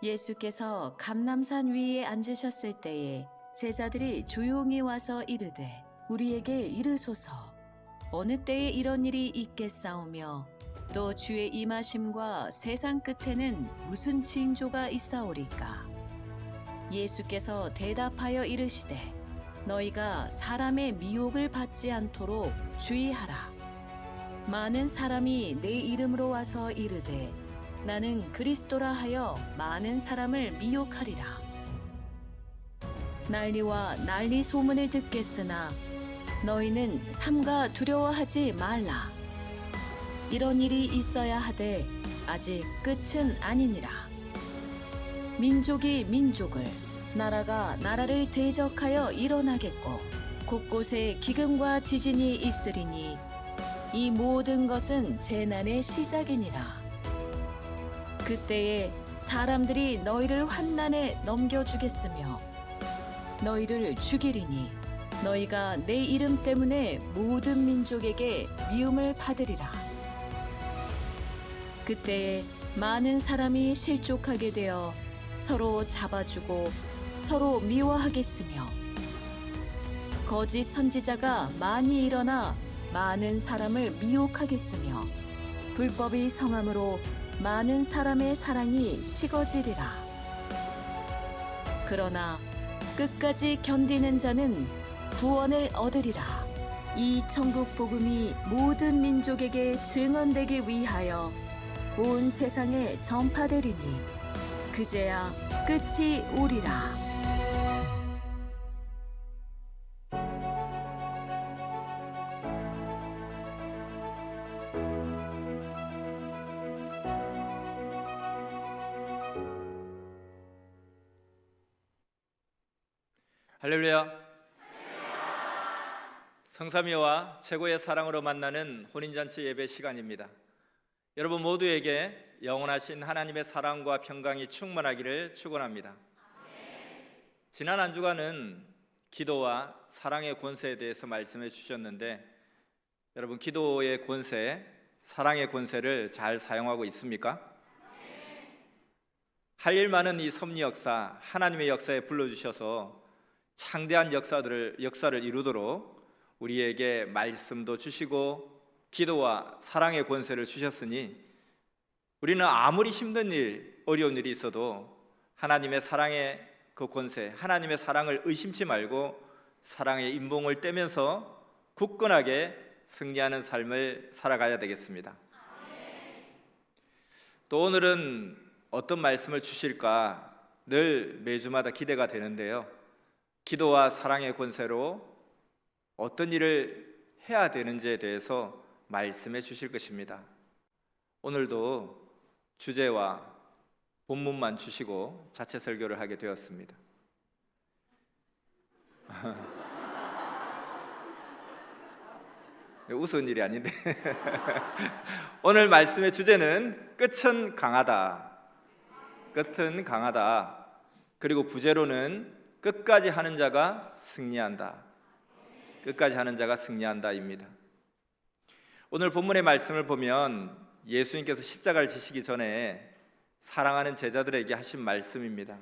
예수께서 감람산 위에 앉으셨을 때에 제자들이 조용히 와서 이르되 우리에게 이르소서 어느 때에 이런 일이 있겠사오며 또 주의 임하심과 세상 끝에는 무슨 징조가 있사오리까. 예수께서 대답하여 이르시되 너희가 사람의 미혹을 받지 않도록 주의하라. 많은 사람이 내 이름으로 와서 이르되 나는 그리스도라 하여 많은 사람을 미혹하리라. 난리와 난리 소문을 듣겠으나 너희는 삼가 두려워하지 말라. 이런 일이 있어야 하되 아직 끝은 아니니라. 민족이 민족을, 나라가 나라를 대적하여 일어나겠고 곳곳에 기근과 지진이 있으리니 이 모든 것은 재난의 시작이니라. 그때에 사람들이 너희를 환난에 넘겨주겠으며 너희를 죽이리니 너희가 내 이름 때문에 모든 민족에게 미움을 받으리라. 그때에 많은 사람이 실족하게 되어 서로 잡아주고 서로 미워하겠으며 거짓 선지자가 많이 일어나 많은 사람을 미혹하겠으며 불법이 성함으로 많은 사람의 사랑이 식어지리라. 그러나 끝까지 견디는 자는 구원을 얻으리라. 이 천국 복음이 모든 민족에게 증언되기 위하여 온 세상에 전파되리니 그제야 끝이 오리라. 할렐루야. 성삼위와 최고의 사랑으로 만나는 혼인잔치 예배 시간입니다. 여러분 모두에게 영원하신 하나님의 사랑과 평강이 충만하기를 축원합니다. 지난 한 주간은 기도와 사랑의 권세에 대해서 말씀해 주셨는데 여러분 기도의 권세, 사랑의 권세를 잘 사용하고 있습니까? 할 일 많은 이 섭리 역사, 하나님의 역사에 불러주셔서 창대한 역사를 이루도록 우리에게 말씀도 주시고 기도와 사랑의 권세를 주셨으니 우리는 아무리 힘든 일, 어려운 일이 있어도 하나님의 사랑의 그 권세, 하나님의 사랑을 의심치 말고 사랑의 인봉을 떼면서 굳건하게 승리하는 삶을 살아가야 되겠습니다. 또 오늘은 어떤 말씀을 주실까 늘 매주마다 기대가 되는데요. 기도와 사랑의 권세로 어떤 일을 해야 되는지에 대해서 말씀해 주실 것입니다. 오늘도 주제와 본문만 주시고 자체 설교를 하게 되었습니다. 웃은 일이 아닌데 오늘 말씀의 주제는 끝은 강하다. 끝은 강하다. 그리고 부제로는 끝까지 하는 자가 승리한다. 끝까지 하는 자가 승리한다입니다. 오늘 본문의 말씀을 보면 예수님께서 십자가를 지시기 전에 사랑하는 제자들에게 하신 말씀입니다.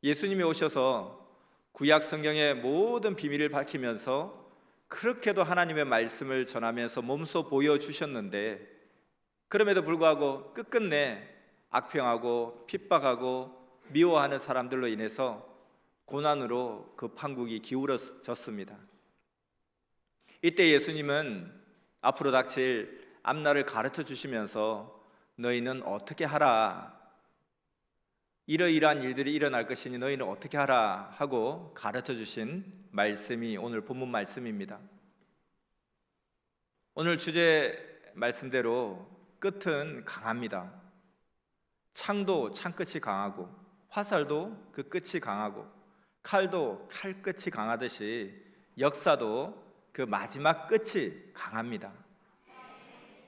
예수님이 오셔서 구약 성경의 모든 비밀을 밝히면서 그렇게도 하나님의 말씀을 전하면서 몸소 보여주셨는데 그럼에도 불구하고 끝끝내 악평하고 핍박하고 미워하는 사람들로 인해서 고난으로 그 판국이 기울어졌습니다. 이때 예수님은 앞으로 닥칠 앞날을 가르쳐 주시면서 너희는 어떻게 하라, 이러이러한 일들이 일어날 것이니 너희는 어떻게 하라 하고 가르쳐 주신 말씀이 오늘 본문 말씀입니다. 오늘 주제 말씀대로 끝은 강합니다. 창도 창끝이 강하고 화살도 그 끝이 강하고 칼도 칼 끝이 강하듯이 역사도 그 마지막 끝이 강합니다.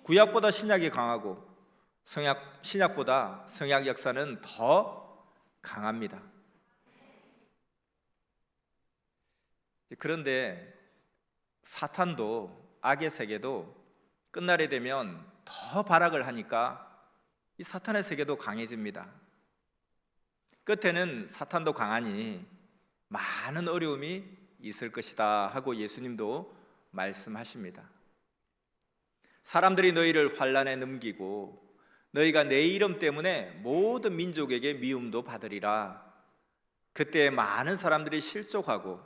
구약보다 신약이 강하고 신약보다 성약 역사는 더 강합니다. 그런데 사탄도 악의 세계도 끝날에 되면 더 발악을 하니까 이 사탄의 세계도 강해집니다. 끝에는 사탄도 강하니 많은 어려움이 있을 것이다 하고 예수님도 말씀하십니다. 사람들이 너희를 환난에 넘기고 너희가 내 이름 때문에 모든 민족에게 미움도 받으리라. 그때 많은 사람들이 실족하고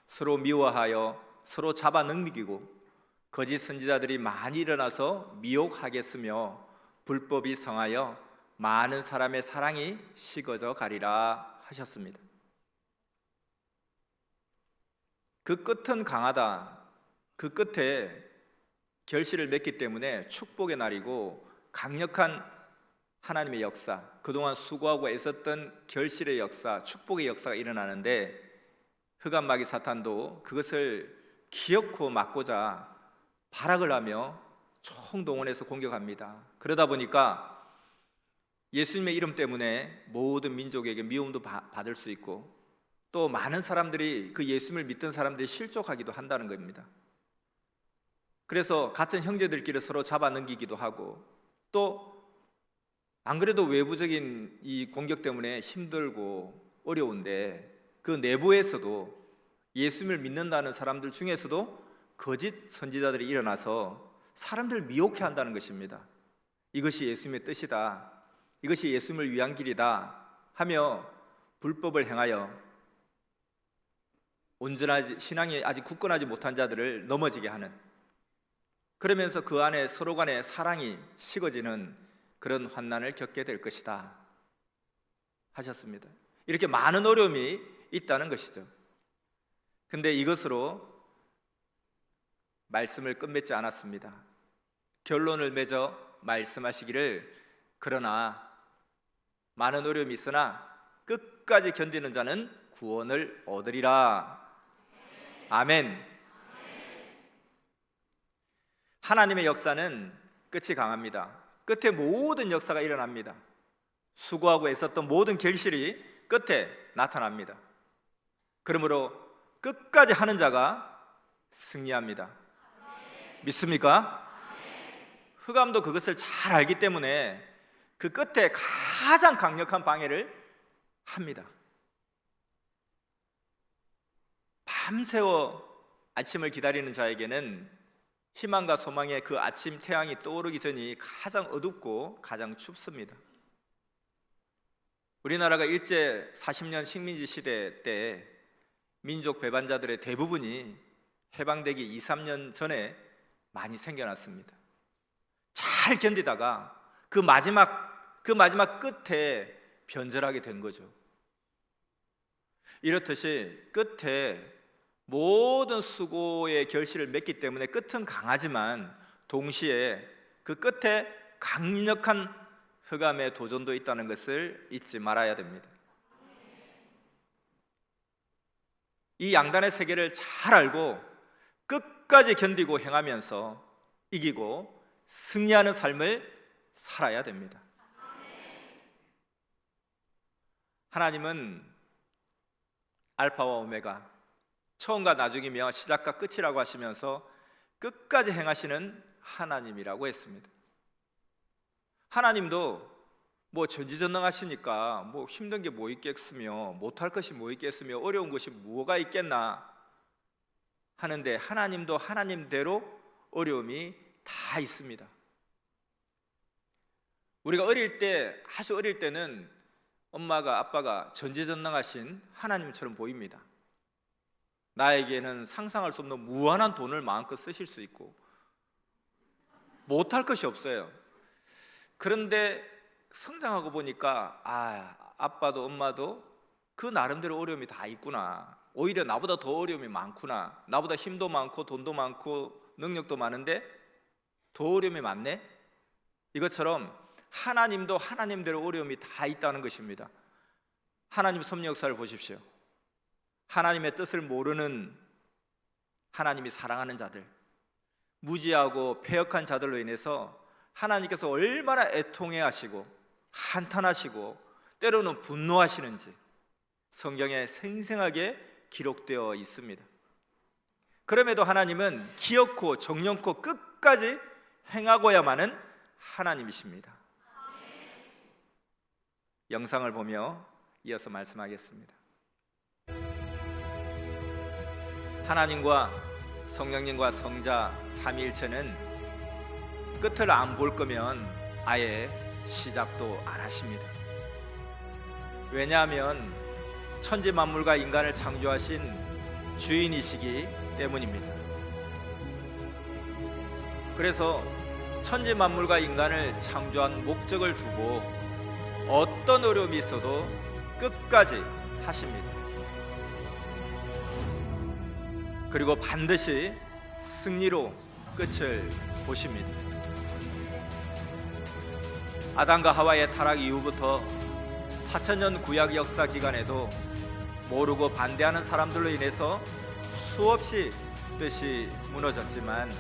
서로 미워하여 서로 잡아 넘기고 거짓 선지자들이 많이 일어나서 미혹하겠으며 불법이 성하여 많은 사람의 사랑이 식어져 가리라 하셨습니다. 그 끝은 강하다. 그 끝에 결실을 맺기 때문에 축복의 날이고 강력한 하나님의 역사, 그동안 수고하고 애썼던 결실의 역사, 축복의 역사가 일어나는데 흑암 마귀 사탄도 그것을 기어코 막고자 발악을 하며 총동원해서 공격합니다. 그러다 보니까 예수님의 이름 때문에 모든 민족에게 미움도 받을 수 있고 또 많은 사람들이 그 예수님을 믿던 사람들이 실족하기도 한다는 겁니다. 그래서 같은 형제들끼리 서로 잡아넘기기도 하고 또 안 그래도 외부적인 이 공격 때문에 힘들고 어려운데 그 내부에서도 예수님을 믿는다는 사람들 중에서도 거짓 선지자들이 일어나서 사람들을 미혹해 한다는 것입니다. 이것이 예수님의 뜻이다, 이것이 예수님을 위한 길이다 하며 불법을 행하여 온전하지, 신앙이 아직 굳건하지 못한 자들을 넘어지게 하는, 그러면서 그 안에 서로 간의 사랑이 식어지는 그런 환난을 겪게 될 것이다 하셨습니다. 이렇게 많은 어려움이 있다는 것이죠. 근데 이것으로 말씀을 끝맺지 않았습니다. 결론을 맺어 말씀하시기를 그러나 많은 어려움이 있으나 끝까지 견디는 자는 구원을 얻으리라. 아멘. 하나님의 역사는 끝이 강합니다. 끝에 모든 역사가 일어납니다. 수고하고 애썼던 모든 결실이 끝에 나타납니다. 그러므로 끝까지 하는 자가 승리합니다. 믿습니까? 흑암도 그것을 잘 알기 때문에 그 끝에 가장 강력한 방해를 합니다. 밤새워 아침을 기다리는 자에게는 희망과 소망의 그 아침 태양이 떠오르기 전이 가장 어둡고 가장 춥습니다. 우리나라가 일제 40년 식민지 시대 때 민족 배반자들의 대부분이 해방되기 2, 3년 전에 많이 생겨났습니다. 잘 견디다가 그 마지막 끝에 변절하게 된 거죠. 이렇듯이 끝에 모든 수고의 결실을 맺기 때문에 끝은 강하지만 동시에 그 끝에 강력한 흑암의 도전도 있다는 것을 잊지 말아야 됩니다. 이 양단의 세계를 잘 알고 끝까지 견디고 행하면서 이기고 승리하는 삶을 살아야 됩니다. 하나님은 알파와 오메가, 처음과 나중이며 시작과 끝이라고 하시면서 끝까지 행하시는 하나님이라고 했습니다. 하나님도 뭐 전지전능하시니까 뭐 힘든 게 뭐 있겠으며 못할 것이 뭐 있겠으며 어려운 것이 뭐가 있겠나 하는데 하나님도 하나님대로 어려움이 다 있습니다. 우리가 아주 어릴 때는 엄마가 아빠가 전지전능하신 하나님처럼 보입니다. 나에게는 상상할 수 없는 무한한 돈을 마음껏 쓰실 수 있고 못할 것이 없어요. 그런데 성장하고 보니까 아빠도 엄마도 그 나름대로 어려움이 다 있구나. 오히려 나보다 더 어려움이 많구나. 나보다 힘도 많고 돈도 많고 능력도 많은데 더 어려움이 많네. 이것처럼 하나님도 하나님대로 어려움이 다 있다는 것입니다. 하나님 섭리 역사를 보십시오. 하나님의 뜻을 모르는 하나님이 사랑하는 자들, 무지하고 패역한 자들로 인해서 하나님께서 얼마나 애통해 하시고 한탄하시고 때로는 분노하시는지 성경에 생생하게 기록되어 있습니다. 그럼에도 하나님은 기어코 정령코 끝까지 행하고야만은 하나님이십니다. 영상을 보며 이어서 말씀하겠습니다. 하나님과 성령님과 성자 삼위일체는 끝을 안 볼 거면 아예 시작도 안 하십니다. 왜냐하면 천지 만물과 인간을 창조하신 주인이시기 때문입니다. 그래서 천지 만물과 인간을 창조한 목적을 두고 어떤 어려움이 있어도 끝까지 하십니다. 그리고 반드시 승리로 끝을 보십니다. 아담과 하와의 타락 이후부터 4,000년 구약 역사 기간에도 모르고 반대하는 사람들로 인해서 수없이 뜻이 무너졌지만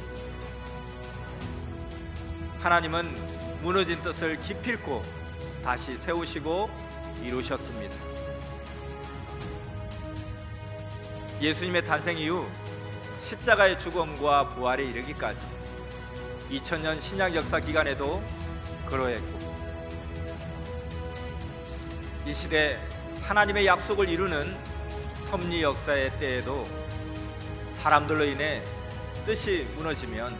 하나님은 무너진 뜻을 기필코 다시 세우시고 이루셨습니다. 예수님의 탄생 이후 십자가의 죽음과 부활에 이르기까지 2000년 신약 역사 기간에도 그러했고, 이 시대 하나님의 약속을 이루는 섭리 역사의 때에도 사람들로 인해 뜻이 무너지면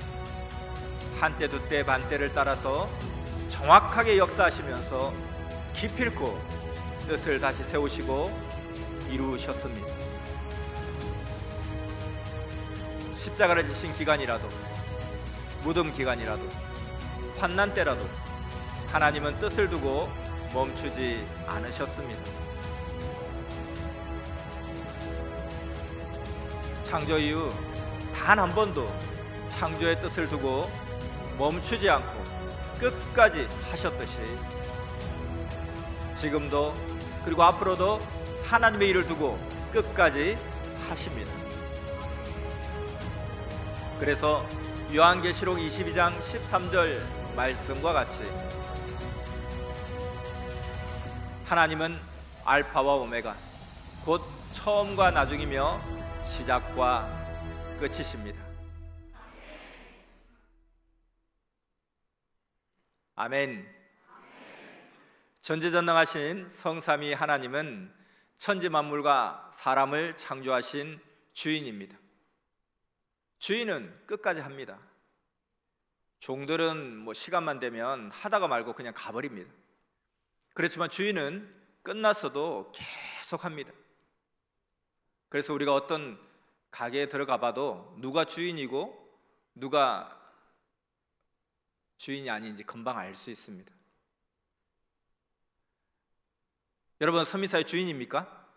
한때 두때 반때를 따라서 정확하게 역사하시면서 기필코 뜻을 다시 세우시고 이루셨습니다. 십자가를 지신 기간이라도, 무덤 기간이라도, 환난 때라도 하나님은 뜻을 두고 멈추지 않으셨습니다. 창조 이후 단 한 번도 창조의 뜻을 두고 멈추지 않고 끝까지 하셨듯이 지금도 그리고 앞으로도 하나님의 일을 두고 끝까지 하십니다. 그래서 요한계시록 22장 13절 말씀과 같이 하나님은 알파와 오메가 곧 처음과 나중이며 시작과 끝이십니다. 아멘. 전지전능하신 성삼위 하나님은 천지 만물과 사람을 창조하신 주인입니다. 주인은 끝까지 합니다. 종들은 시간만 되면 하다가 말고 그냥 가버립니다. 그렇지만 주인은 끝났어도 계속 합니다. 그래서 우리가 어떤 가게에 들어가 봐도 누가 주인이고 누가 주인이 아닌지 금방 알 수 있습니다. 여러분, 선미사의 주인입니까?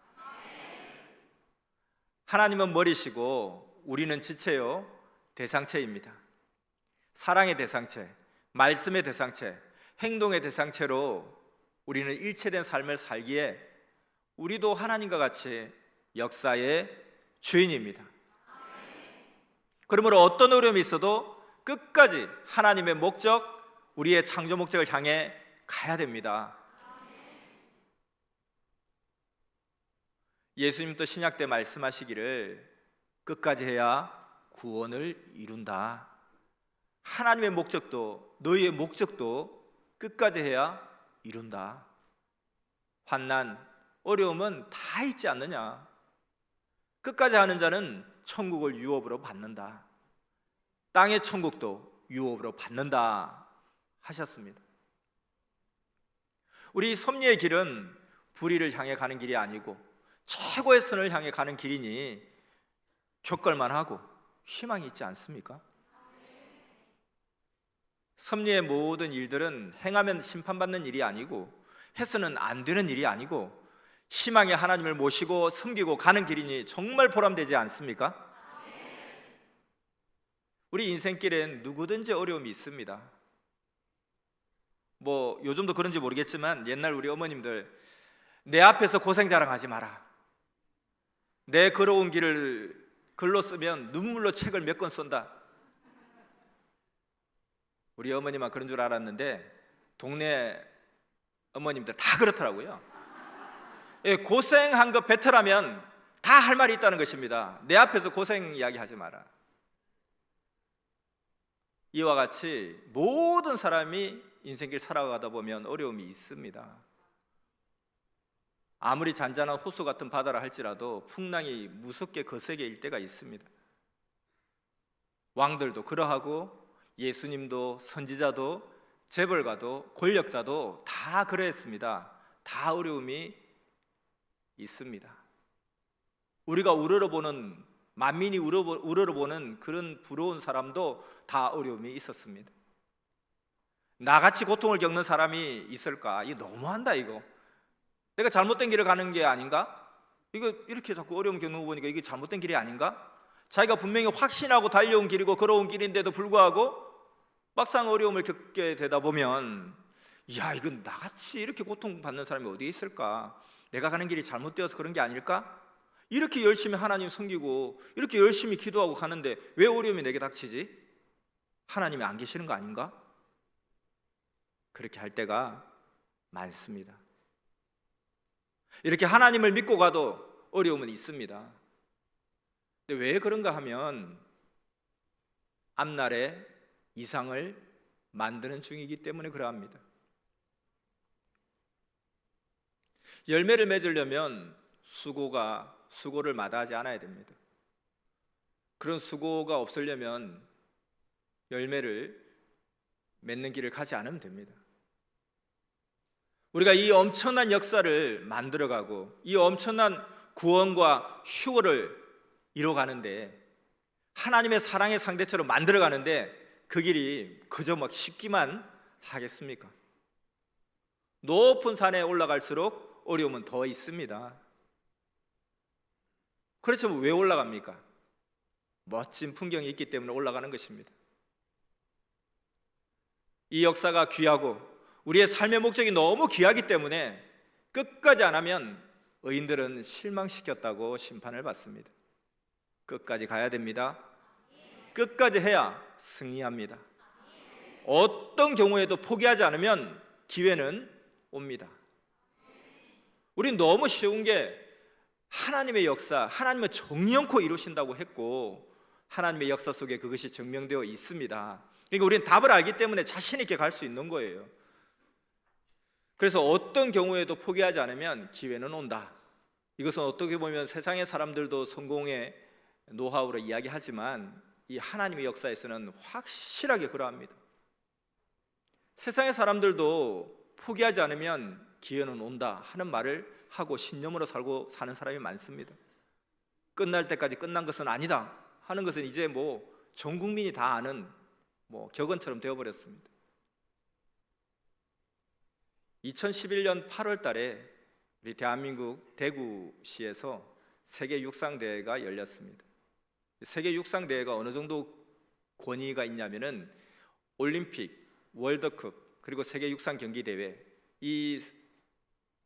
하나님은 머리시고 우리는 지체요 대상체입니다. 사랑의 대상체, 말씀의 대상체, 행동의 대상체로 우리는 일체된 삶을 살기에 우리도 하나님과 같이 역사의 주인입니다. 그러므로 어떤 어려움이 있어도 끝까지 하나님의 목적, 우리의 창조 목적을 향해 가야 됩니다. 예수님도 신약 때 말씀하시기를 끝까지 해야 구원을 이룬다. 하나님의 목적도 너희의 목적도 끝까지 해야 이룬다. 환난, 어려움은 다 있지 않느냐. 끝까지 하는 자는 천국을 유업으로 받는다. 땅의 천국도 유업으로 받는다 하셨습니다. 우리 섭리의 길은 불의를 향해 가는 길이 아니고 최고의 선을 향해 가는 길이니 겪을만 하고 희망이 있지 않습니까? 섭리의 모든 일들은 행하면 심판받는 일이 아니고 해서는 안 되는 일이 아니고 희망의 하나님을 모시고 섬기고 가는 길이니 정말 보람되지 않습니까? 우리 인생길엔 누구든지 어려움이 있습니다. 요즘도 그런지 모르겠지만 옛날 우리 어머님들 내 앞에서 고생 자랑하지 마라. 내 걸어온 길을 글로 쓰면 눈물로 책을 몇 권 쓴다. 우리 어머님만 그런 줄 알았는데 동네 어머님들 다 그렇더라고요. 고생한 거 뱉으라면 다 할 말이 있다는 것입니다. 내 앞에서 고생 이야기하지 마라. 이와 같이 모든 사람이 인생길 살아가다 보면 어려움이 있습니다. 아무리 잔잔한 호수 같은 바다라 할지라도 풍랑이 무섭게 거세게 일 때가 있습니다. 왕들도 그러하고 예수님도 선지자도 재벌가도 권력자도 다 그러했습니다. 다 어려움이 있습니다. 우리가 우러러보는, 만민이 우러러보는 그런 부러운 사람도 다 어려움이 있었습니다. 나같이 고통을 겪는 사람이 있을까? 이거 너무한다. 이거 내가 잘못된 길을 가는 게 아닌가? 이거 이렇게 자꾸 어려움 겪는 거 보니까 이게 잘못된 길이 아닌가? 자기가 분명히 확신하고 달려온 길이고 걸어온 길인데도 불구하고 막상 어려움을 겪게 되다 보면, 야, 이건 나같이 이렇게 고통받는 사람이 어디에 있을까? 내가 가는 길이 잘못되어서 그런 게 아닐까? 이렇게 열심히 하나님 섬기고 이렇게 열심히 기도하고 가는데 왜 어려움이 내게 닥치지? 하나님이 안 계시는 거 아닌가? 그렇게 할 때가 많습니다. 이렇게 하나님을 믿고 가도 어려움은 있습니다. 근데 왜 그런가 하면 앞날에 이상을 만드는 중이기 때문에 그러합니다. 열매를 맺으려면 수고를 마다하지 않아야 됩니다. 그런 수고가 없으려면 열매를 맺는 길을 가지 않으면 됩니다. 우리가 이 엄청난 역사를 만들어가고 이 엄청난 구원과 휴거를 이뤄가는데, 하나님의 사랑의 상대처럼 만들어가는데 그 길이 그저 막 쉽기만 하겠습니까? 높은 산에 올라갈수록 어려움은 더 있습니다. 그렇지만 왜 올라갑니까? 멋진 풍경이 있기 때문에 올라가는 것입니다. 이 역사가 귀하고 우리의 삶의 목적이 너무 귀하기 때문에 끝까지 안 하면 의인들은 실망시켰다고 심판을 받습니다. 끝까지 가야 됩니다. 끝까지 해야 승리합니다. 어떤 경우에도 포기하지 않으면 기회는 옵니다. 우린 너무 쉬운 게 하나님의 역사, 하나님은 정령코 이루신다고 했고 하나님의 역사 속에 그것이 증명되어 있습니다. 그러니까 우리는 답을 알기 때문에 자신 있게 갈 수 있는 거예요. 그래서 어떤 경우에도 포기하지 않으면 기회는 온다. 이것은 어떻게 보면 세상의 사람들도 성공의 노하우로 이야기하지만 이 하나님의 역사에서는 확실하게 그러합니다. 세상의 사람들도 포기하지 않으면 기회는 온다 하는 말을 하고 신념으로 살고 사는 사람이 많습니다. 끝날 때까지 끝난 것은 아니다 하는 것은 이제 전 국민이 다 아는 격언처럼 되어버렸습니다. 2011년 8월 달에 우리 대한민국 대구시에서 세계 육상대회가 열렸습니다. 세계 육상대회가 어느 정도 권위가 있냐면은 올림픽, 월드컵, 그리고 세계 육상 경기대회, 이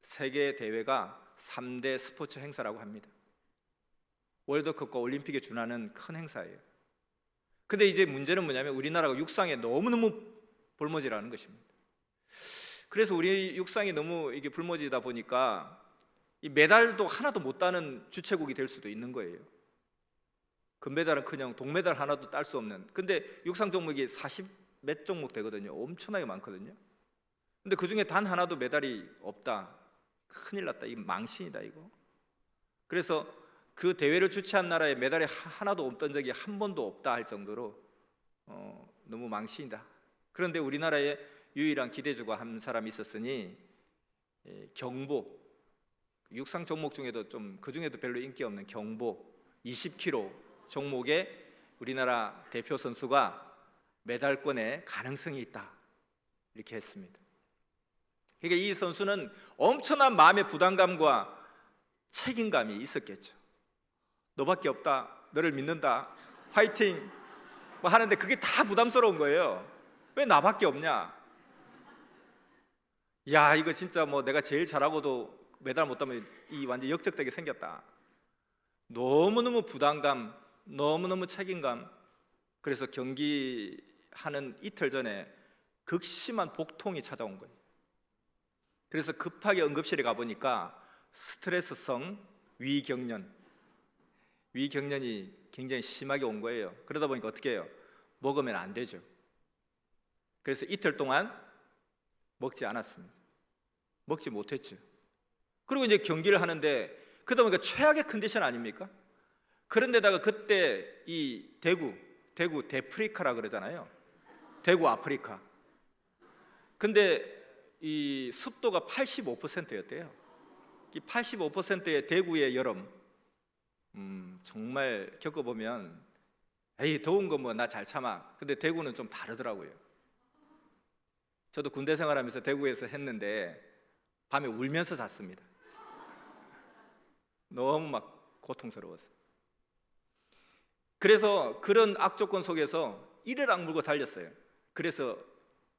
세계 대회가 3대 스포츠 행사라고 합니다. 월드컵과 올림픽에 준하는 큰 행사예요. 근데 이제 문제는 뭐냐면 우리나라가 육상에 너무너무 볼모지라는 것입니다. 그래서 우리 육상이 너무 이게 불모지다 보니까 이 메달도 하나도 못 따는 주최국이 될 수도 있는 거예요. 금메달은 그냥 동메달 하나도 딸 수 없는. 근데 육상 종목이 40 몇 종목 되거든요. 엄청나게 많거든요. 근데 그중에 단 하나도 메달이 없다. 큰일 났다. 이거 망신이다 이거. 그래서 그 대회를 주최한 나라에 메달이 하나도 없던 적이 한 번도 없다 할 정도로 너무 망신이다. 그런데 우리나라에 유일한 기대주가 한 사람이 있었으니 경보, 육상 종목 중에도 좀 그 중에도 별로 인기 없는 경보 20km 종목에 우리나라 대표 선수가 메달권의 가능성이 있다 이렇게 했습니다. 그러니까 이 선수는 엄청난 마음의 부담감과 책임감이 있었겠죠. 너밖에 없다, 너를 믿는다, 화이팅 하는데 그게 다 부담스러운 거예요. 왜 나밖에 없냐? 야, 이거 진짜 내가 제일 잘하고도 메달 못 따면 이 완전 역적되게 생겼다. 너무너무 부담감, 너무너무 책임감. 그래서 경기하는 이틀 전에 극심한 복통이 찾아온 거예요. 그래서 급하게 응급실에 가보니까 스트레스성 위경련이 굉장히 심하게 온 거예요. 그러다 보니까 어떻게 해요? 먹으면 안 되죠. 그래서 이틀 동안 먹지 않았습니다. 먹지 못했죠. 그리고 이제 경기를 하는데 그러다 보니까 최악의 컨디션 아닙니까? 그런데다가 그때 이 대구 데프리카라 그러잖아요. 대구 아프리카. 근데 이 습도가 85%였대요. 이 85%의 대구의 여름, 정말 겪어보면 에이 더운 거 뭐 나 잘 참아. 근데 대구는 좀 다르더라고요. 저도 군대 생활하면서 대구에서 했는데 밤에 울면서 잤습니다. 너무 막 고통스러웠어요. 그래서 그런 악조건 속에서 이를 악물고 달렸어요. 그래서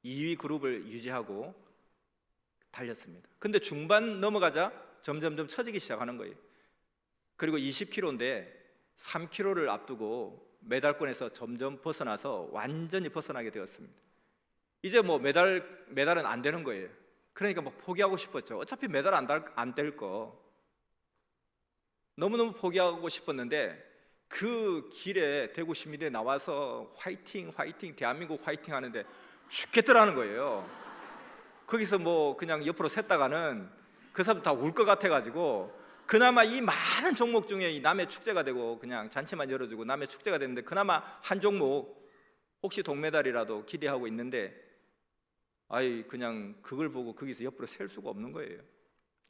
2위 그룹을 유지하고 달렸습니다. 근데 중반 넘어가자 점점점 처지기 시작하는 거예요. 그리고 20km인데 3km를 앞두고 메달권에서 점점 벗어나서 완전히 벗어나게 되었습니다. 이제 뭐 메달은 안 되는 거예요. 그러니까 막 포기하고 싶었죠. 어차피 메달 안 될 거. 너무너무 포기하고 싶었는데 그 길에 대구 시민들이 나와서 화이팅 대한민국 화이팅 하는데 죽겠더라는 거예요. 거기서 뭐 그냥 옆으로 샜다가는 그 사람 다 울 것 같아가지고 그나마 이 많은 종목 중에 이 남해 축제가 되고 그냥 잔치만 열어주고 남해 축제가 됐는데 그나마 한 종목 혹시 동메달이라도 기대하고 있는데 아이 그냥 그걸 보고 거기서 옆으로 셀 수가 없는 거예요.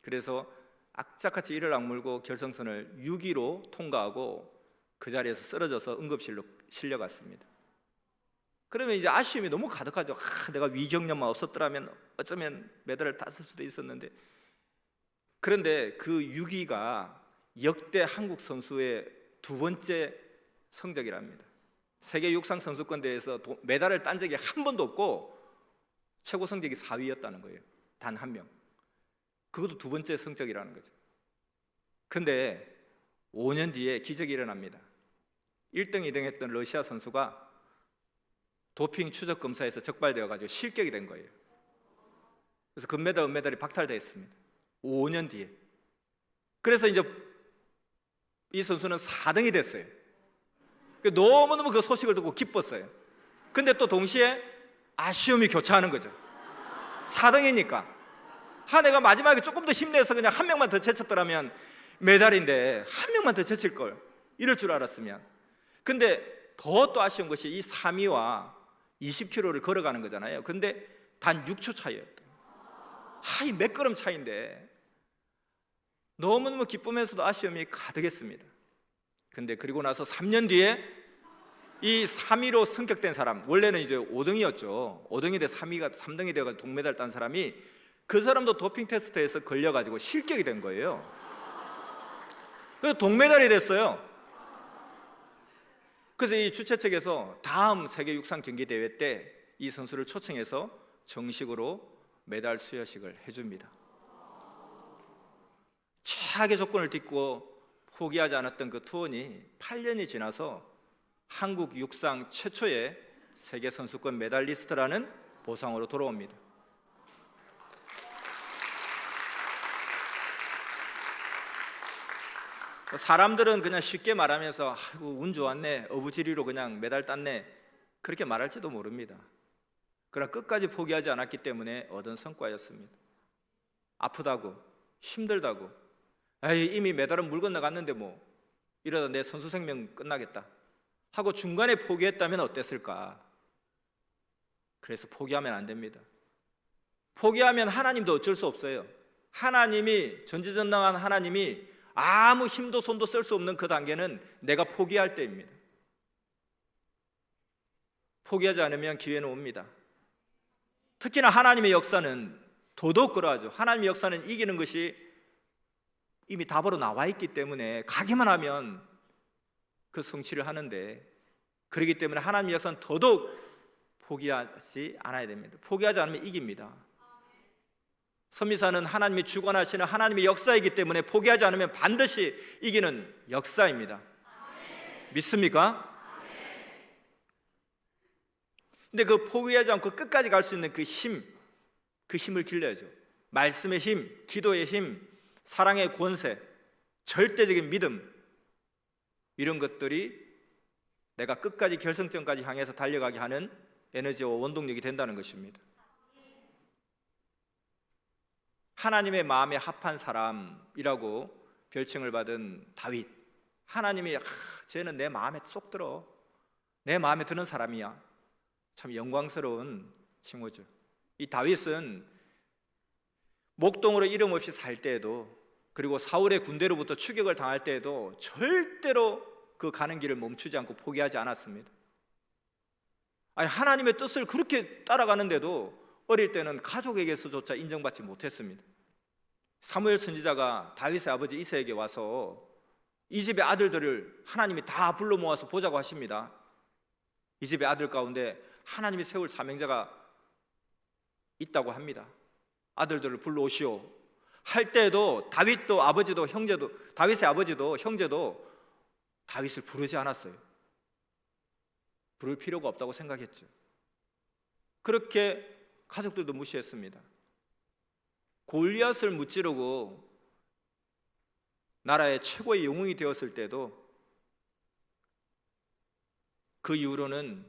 그래서 악착같이 이를 악물고 결승선을 6위로 통과하고 그 자리에서 쓰러져서 응급실로 실려갔습니다. 그러면 이제 아쉬움이 너무 가득하죠. 내가 위경련만 없었더라면 어쩌면 메달을 땄을 수도 있었는데. 그런데 그 6위가 역대 한국 선수의 두 번째 성적이랍니다. 세계 육상 선수권 대회에서 메달을 딴 적이 한 번도 없고 최고 성적이 4위였다는 거예요. 단 한 명. 그것도 두 번째 성적이라는 거죠. 근데 5년 뒤에 기적이 일어납니다. 1등, 2등 했던 러시아 선수가 도핑 추적 검사에서 적발되어 가지고 실격이 된 거예요. 그래서 금메달, 은메달이 박탈되었습니다. 5년 뒤에. 그래서 이제 이 선수는 4등이 됐어요. 너무너무 그 소식을 듣고 기뻤어요. 근데 또 동시에 아쉬움이 교차하는 거죠. 4등이니까 내가 마지막에 조금 더 힘내서 그냥 한 명만 더 제쳤더라면 메달인데 한 명만 더 제칠 걸, 이럴 줄 알았으면. 근데 더 또 아쉬운 것이 이 3위와 20km를 걸어가는 거잖아요. 근데 단 6초 차이였다. 이 몇 걸음 차이인데 너무너무 기쁘면서도 아쉬움이 가득했습니다. 근데 그리고 나서 3년 뒤에 이 3위로 승격된 사람, 원래는 이제 5등이었죠. 5등이 돼 3등이 돼가지고 동메달 딴 사람이, 그 사람도 도핑 테스트에서 걸려가지고 실격이 된 거예요. 그래서 동메달이 됐어요. 그래서 이 주최 측에서 다음 세계 육상 경기 대회 때 이 선수를 초청해서 정식으로 메달 수여식을 해줍니다. 최악의 조건을 딛고 포기하지 않았던 그 투혼이 8년이 지나서 한국 육상 최초의 세계 선수권 메달리스트라는 보상으로 돌아옵니다. 사람들은 그냥 쉽게 말하면서 아이고 운 좋았네, 어부지리로 그냥 메달 땄네, 그렇게 말할지도 모릅니다. 그러나 끝까지 포기하지 않았기 때문에 얻은 성과였습니다. 아프다고 힘들다고 이미 메달은 물 건너갔는데 뭐 이러다 내 선수 생명 끝나겠다 하고 중간에 포기했다면 어땠을까? 그래서 포기하면 안 됩니다. 포기하면 하나님도 어쩔 수 없어요. 하나님이, 전지전능한 하나님이 아무 힘도 손도 쓸 수 없는 그 단계는 내가 포기할 때입니다. 포기하지 않으면 기회는 옵니다. 특히나 하나님의 역사는 더더욱 그러하죠. 하나님의 역사는 이기는 것이 이미 답으로 나와 있기 때문에 가기만 하면 그 성취를 하는데, 그렇기 때문에 하나님의 역사는 더더욱 포기하지 않아야 됩니다. 포기하지 않으면 이깁니다. 선미사는 하나님이 주관하시는 하나님의 역사이기 때문에 포기하지 않으면 반드시 이기는 역사입니다. 믿습니까? 근데 그 포기하지 않고 끝까지 갈 수 있는 그 힘을 길러야죠. 말씀의 힘, 기도의 힘, 사랑의 권세, 절대적인 믿음, 이런 것들이 내가 끝까지 결승점까지 향해서 달려가게 하는 에너지와 원동력이 된다는 것입니다. 하나님의 마음에 합한 사람이라고 별칭을 받은 다윗. 하나님이 쟤는 내 마음에 쏙 들어, 내 마음에 드는 사람이야. 참 영광스러운 칭호죠. 이 다윗은 목동으로 이름 없이 살 때에도, 그리고 사울의 군대로부터 추격을 당할 때에도 절대로 그 가는 길을 멈추지 않고 포기하지 않았습니다. 아니, 하나님의 뜻을 그렇게 따라가는데도 어릴 때는 가족에게서조차 인정받지 못했습니다. 사무엘 선지자가 다윗의 아버지 이새에게 와서 이 집의 아들들을 하나님이 다 불러 모아서 보자고 하십니다. 이 집의 아들 가운데 하나님이 세울 사명자가 있다고 합니다. 아들들을 불러오시오 할 때에도 다윗도 아버지도 형제도, 다윗의 아버지도 형제도 다윗을 부르지 않았어요. 부를 필요가 없다고 생각했죠. 그렇게 가족들도 무시했습니다. 골리앗을 무찌르고 나라의 최고의 영웅이 되었을 때도 그 이후로는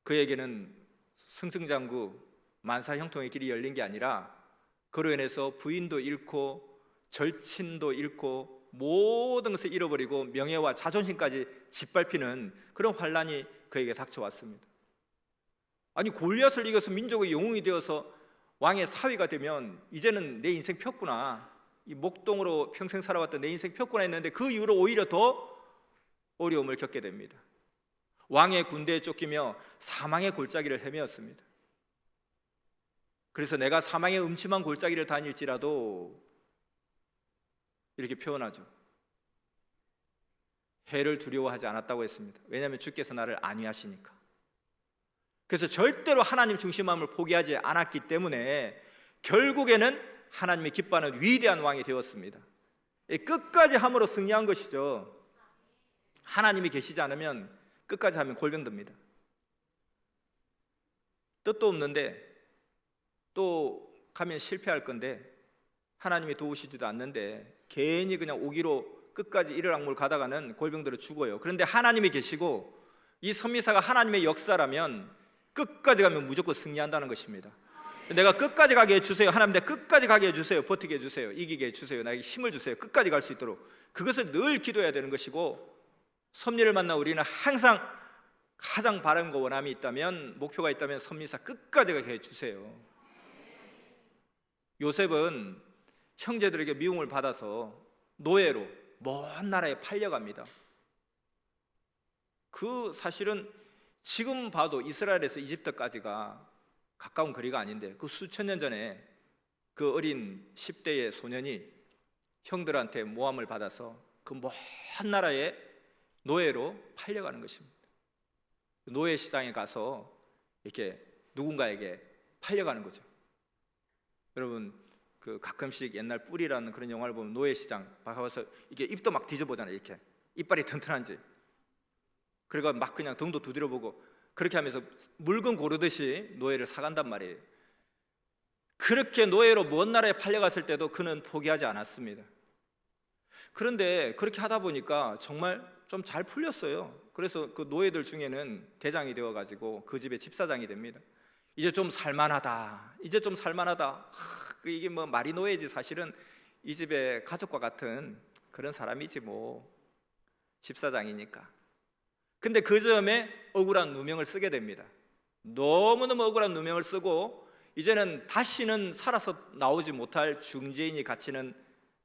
그에게는 승승장구 만사형통의 길이 열린 게 아니라 그로 인해서 부인도 잃고 절친도 잃고 모든 것을 잃어버리고 명예와 자존심까지 짓밟히는 그런 환란이 그에게 닥쳐왔습니다. 아니, 골리앗을 이겨서 민족의 영웅이 되어서 왕의 사위가 되면 이제는 내 인생 폈구나, 이 목동으로 평생 살아왔던 내 인생 폈구나 했는데 그 이후로 오히려 더 어려움을 겪게 됩니다. 왕의 군대에 쫓기며 사망의 골짜기를 헤매었습니다. 그래서 내가 사망의 음침한 골짜기를 다닐지라도 이렇게 표현하죠. 해를 두려워하지 않았다고 했습니다. 왜냐하면 주께서 나를 안위하시니까. 그래서 절대로 하나님 중심함을 포기하지 않았기 때문에 결국에는 하나님이 기뻐하는 위대한 왕이 되었습니다. 끝까지 함으로 승리한 것이죠. 하나님이 계시지 않으면 끝까지 하면 골병듭니다. 뜻도 없는데 또 가면 실패할 건데 하나님이 도우시지도 않는데 괜히 그냥 오기로 끝까지 이르락물 가다가는 골병들을 죽어요. 그런데 하나님이 계시고 이 선미사가 하나님의 역사라면 끝까지 가면 무조건 승리한다는 것입니다. 내가 끝까지 가게 해주세요. 하나님, 내가 끝까지 가게 해주세요. 버티게 해주세요. 이기게 해주세요. 나에게 힘을 주세요. 끝까지 갈 수 있도록. 그것을 늘 기도해야 되는 것이고, 섭리를 만나 우리는 항상 가장 바람과 원함이 있다면, 목표가 있다면 선미사 끝까지 가게 해주세요. 요셉은 형제들에게 미움을 받아서 노예로 먼 나라에 팔려갑니다. 그 사실은 지금 봐도 이스라엘에서 이집트까지가 가까운 거리가 아닌데 그 수천 년 전에 그 어린 10대의 소년이 형들한테 모함을 받아서 그 먼 나라에 노예로 팔려가는 것입니다. 노예 시장에 가서 이렇게 누군가에게 팔려가는 거죠. 여러분, 그 가끔씩 옛날 뿔이라는 그런 영화를 보면 노예 시장 가서 이게 입도 막 뒤져보잖아요. 이렇게 이빨이 튼튼한지. 그리고 막 그냥 등도 두드려보고 그렇게 하면서 물건 고르듯이 노예를 사간단 말이에요. 그렇게 노예로 먼 나라에 팔려갔을 때도 그는 포기하지 않았습니다. 그런데 그렇게 하다 보니까 정말 좀 잘 풀렸어요. 그래서 그 노예들 중에는 대장이 되어가지고 그 집의 집사장이 됩니다. 이제 좀 살만하다. 이제 좀 살만하다. 이게 뭐 말이 노예지 사실은 이 집의 가족과 같은 그런 사람이지 뭐, 집사장이니까. 근데 그 점에 억울한 누명을 쓰게 됩니다. 너무너무 억울한 누명을 쓰고 이제는 다시는 살아서 나오지 못할 중죄인이 갇히는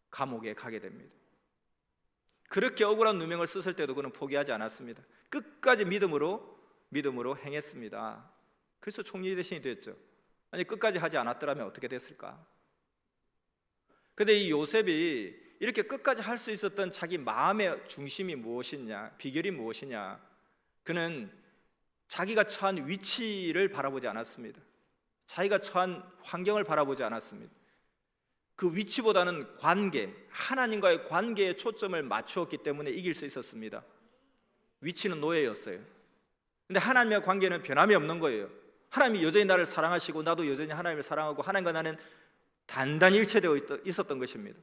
감옥에 가게 됩니다. 그렇게 억울한 누명을 썼을 때도 그는 포기하지 않았습니다. 끝까지 믿음으로 행했습니다. 그래서 총리 대신이 됐죠. 아니, 끝까지 하지 않았더라면 어떻게 됐을까? 근데 이 요셉이 이렇게 끝까지 할 수 있었던 자기 마음의 중심이 무엇이냐, 비결이 무엇이냐? 그는 자기가 처한 위치를 바라보지 않았습니다. 자기가 처한 환경을 바라보지 않았습니다. 그 위치보다는 관계, 하나님과의 관계에 초점을 맞추었기 때문에 이길 수 있었습니다. 위치는 노예였어요. 근데 하나님의 관계는 변함이 없는 거예요. 하나님이 여전히 나를 사랑하시고 나도 여전히 하나님을 사랑하고 하나님과 나는 단단히 일체되어 있었던 것입니다.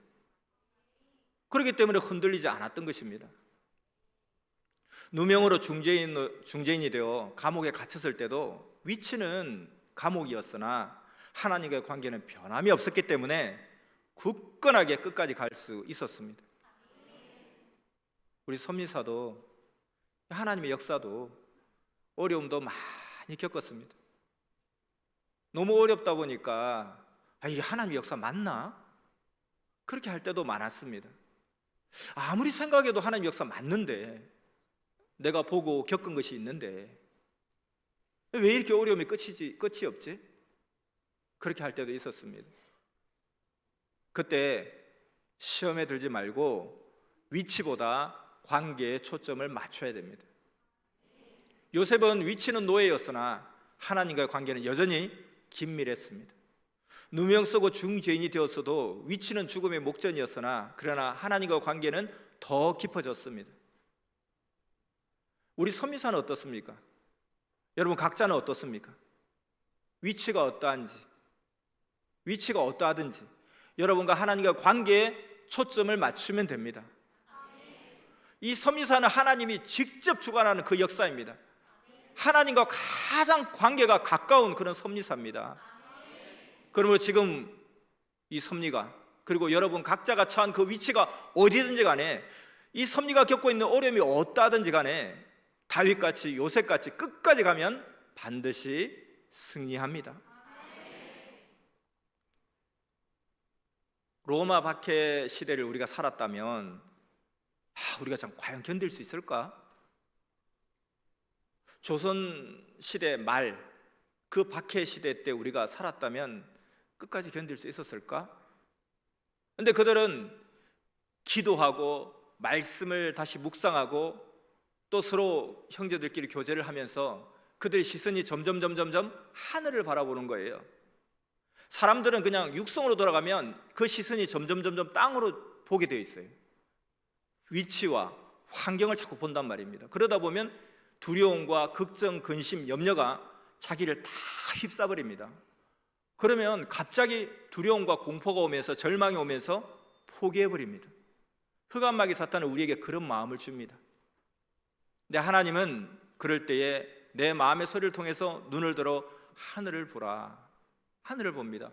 그렇기 때문에 흔들리지 않았던 것입니다. 누명으로 중재인이 되어 감옥에 갇혔을 때도 위치는 감옥이었으나 하나님과의 관계는 변함이 없었기 때문에 굳건하게 끝까지 갈 수 있었습니다. 우리 섭리사도 하나님의 역사도 어려움도 많이 겪었습니다. 너무 어렵다 보니까 이게 하나님의 역사 맞나? 그렇게 할 때도 많았습니다. 아무리 생각해도 하나님의 역사 맞는데, 내가 보고 겪은 것이 있는데 왜 이렇게 어려움이 끝이 없지? 그렇게 할 때도 있었습니다. 그때 시험에 들지 말고 위치보다 관계에 초점을 맞춰야 됩니다. 요셉은 위치는 노예였으나 하나님과의 관계는 여전히 긴밀했습니다. 누명 쓰고 중죄인이 되었어도 위치는 죽음의 목전이었으나 그러나 하나님과의 관계는 더 깊어졌습니다. 우리 선미사는 어떻습니까? 여러분 각자는 어떻습니까? 위치가 어떠하든지 여러분과 하나님과 관계에 초점을 맞추면 됩니다. 이 선미사는 하나님이 직접 주관하는 그 역사입니다. 하나님과 가장 관계가 가까운 그런 섭리사입니다. 그러므로 지금 이 섭리가, 그리고 여러분 각자가 처한 그 위치가 어디든지 간에, 이 섭리가 겪고 있는 어려움이 어떠하든지 간에 다윗같이 요셉같이 끝까지 가면 반드시 승리합니다. 로마 박해 시대를 우리가 살았다면 우리가 참 과연 견딜 수 있을까? 조선 시대 말 그 박해 시대 때 우리가 살았다면 끝까지 견딜 수 있었을까? 근데 그들은 기도하고 말씀을 다시 묵상하고 또 서로 형제들끼리 교제를 하면서 그들의 시선이 점점 하늘을 바라보는 거예요. 사람들은 그냥 육성으로 돌아가면 그 시선이 점점 땅으로 보게 되어 있어요. 위치와 환경을 자꾸 본단 말입니다. 그러다 보면 두려움과 걱정, 근심, 염려가 자기를 다 휩싸버립니다. 그러면 갑자기 두려움과 공포가 오면서 절망이 오면서 포기해버립니다. 흑암마귀 사탄은 우리에게 그런 마음을 줍니다. 근데 하나님은 그럴 때에 내 마음의 소리를 통해서 눈을 들어 하늘을 보라. 하늘을 봅니다.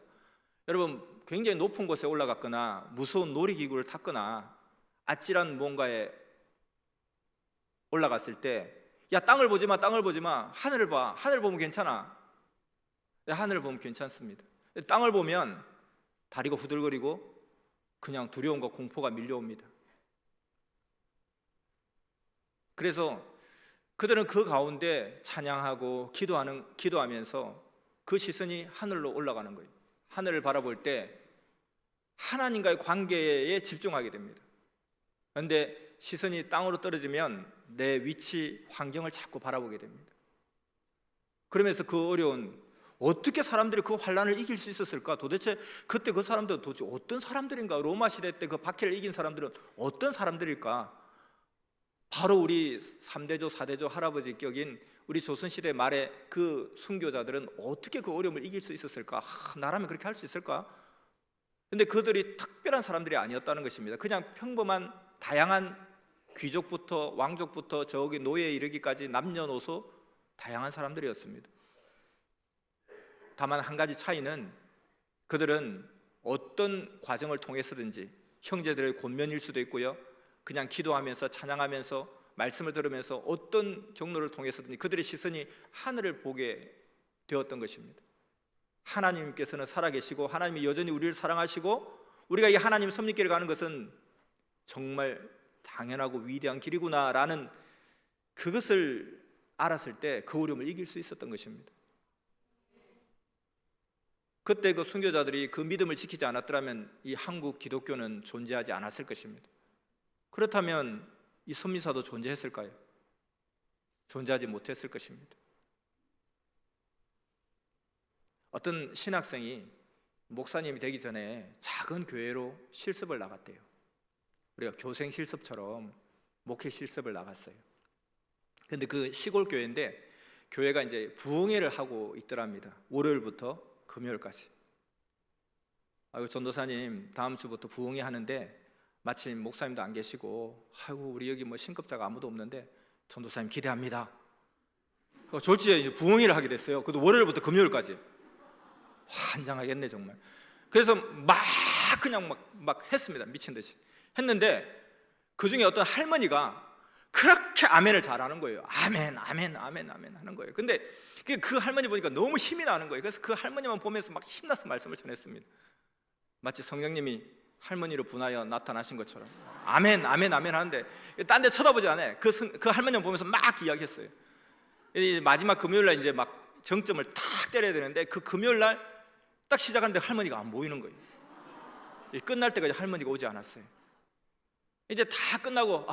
여러분 굉장히 높은 곳에 올라갔거나 무서운 놀이기구를 탔거나 아찔한 뭔가에 올라갔을 때, 야 땅을 보지 마, 땅을 보지 마, 하늘을 봐. 하늘 보면 괜찮아. 하늘을 보면 괜찮습니다. 땅을 보면 다리가 후들거리고 그냥 두려움과 공포가 밀려옵니다. 그래서 그들은 그 가운데 찬양하고 기도하면서 그 시선이 하늘로 올라가는 거예요. 하늘을 바라볼 때 하나님과의 관계에 집중하게 됩니다. 그런데 시선이 땅으로 떨어지면 내 위치, 환경을 자꾸 바라보게 됩니다. 그러면서 그 어려운, 어떻게 사람들이 그 환란을 이길 수 있었을까? 도대체 그때 그 사람들은 도대체 어떤 사람들인가? 로마 시대 때 그 박해를 이긴 사람들은 어떤 사람들일까? 바로 우리 3대조, 4대조 할아버지 격인 우리 조선시대 말에 그 순교자들은 어떻게 그 어려움을 이길 수 있었을까? 나라면 그렇게 할 수 있을까? 근데 그들이 특별한 사람들이 아니었다는 것입니다. 그냥 평범한 다양한 귀족부터 왕족부터 저기 노예에 이르기까지 남녀노소 다양한 사람들이었습니다. 다만 한 가지 차이는 그들은 어떤 과정을 통해서든지, 형제들의 권면일 수도 있고요, 그냥 기도하면서 찬양하면서 말씀을 들으면서 어떤 경로를 통해서든지 그들의 시선이 하늘을 보게 되었던 것입니다. 하나님께서는 살아계시고 하나님이 여전히 우리를 사랑하시고 우리가 이 하나님 섭리길을 가는 것은 정말 당연하고 위대한 길이구나라는 그것을 알았을 때 그 어려움을 이길 수 있었던 것입니다. 그때 그 순교자들이 그 믿음을 지키지 않았더라면 이 한국 기독교는 존재하지 않았을 것입니다. 그렇다면 이 섭리사도 존재했을까요? 존재하지 못했을 것입니다. 어떤 신학생이 목사님이 되기 전에 작은 교회로 실습을 나갔대요. 우리가 교생 실습처럼 목회 실습을 나갔어요. 근데 그 시골 교회인데 교회가 이제 부흥회를 하고 있더랍니다. 월요일부터 금요일까지. 전도사님 다음 주부터 부흥회 하는데 마침 목사님도 안 계시고, 우리 여기 뭐 신급자가 아무도 없는데 전도사님 기대합니다. 졸지에 부흥회를 하게 됐어요. 그것도 월요일부터 금요일까지. 환장하겠네 정말. 그래서 막 그냥 막 했습니다. 미친 듯이 했는데 그 중에 어떤 할머니가 그렇게 아멘을 잘하는 거예요. 아멘, 아멘, 아멘, 아멘 하는 거예요. 근데 그 할머니 보니까 너무 힘이 나는 거예요. 그래서 그 할머니만 보면서 막 힘나서 말씀을 전했습니다. 마치 성령님이 할머니로 분하여 나타나신 것처럼 아멘, 아멘, 아멘 하는데 딴 데 쳐다보지 않아요. 그 할머니만 보면서 막 이야기했어요. 마지막 금요일날 이제 막 정점을 탁 때려야 되는데 그 금요일날 딱 시작하는데 할머니가 안 보이는 거예요. 끝날 때까지 할머니가 오지 않았어요. 이제 다 끝나고